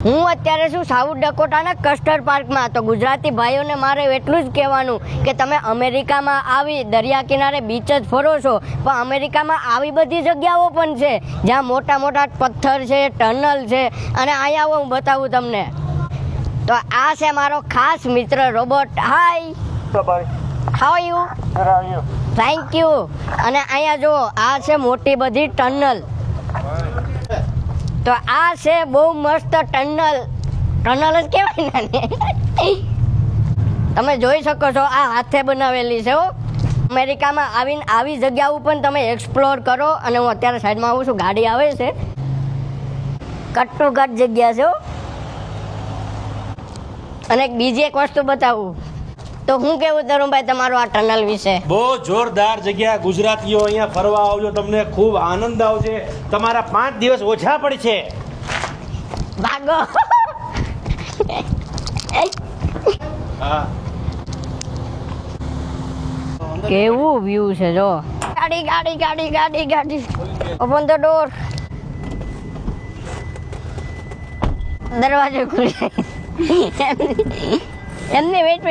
હું અત્યારે છું સાઉથ ડકોટાના કસ્ટર્ડ પાર્કમાં. તો ગુજરાતી ભાઈઓને મારે એટલું જ કહેવાનું કે તમે અમેરિકામાં આવી દરિયા કિનારે બીચ જ ફરો છો, પણ અમેરિકામાં આવી બધી જગ્યાઓ પણ છે જ્યાં મોટા મોટા પથ્થર છે, ટનલ છે. અને અહીંયા આવો હું બતાવું તમને. તો આ છે મારો ખાસ મિત્ર robot. Hi, how are you? Thank you. અને અહીંયા જો આ છે મોટી બધી ટનલ. તો આ છે બહુ મસ્ત ટનલ જ કહેવાય ને. તમે જોઈ શકો છો આ હાથે બનાવેલી છે. અમેરિકામાં આવીને આવી જગ્યાઓ પણ તમે એક્સપ્લોર કરો. અને હું અત્યારે સાઈડમાં આવું છું, ગાડી આવે છે. કટ જગ્યા છે. અને બીજી એક વસ્તુ બતાવું તો હું કેવું તરુણભાઈ તમારું આ ટનલ વિશે? બહુ જોરદાર જગ્યા. ગુજરાતીઓ અહીંયા ફરવા આવજો, તમને ખૂબ આનંદ આવશે. તમારા 5 દિવસ ઓછા પડશે. ભાગો. હા, કેવું વ્યૂ છે જો. ગાડી ગાડી ગાડી ગાડી ગાડી. Open the door. દરવાજો ખુલી. એમને વેટ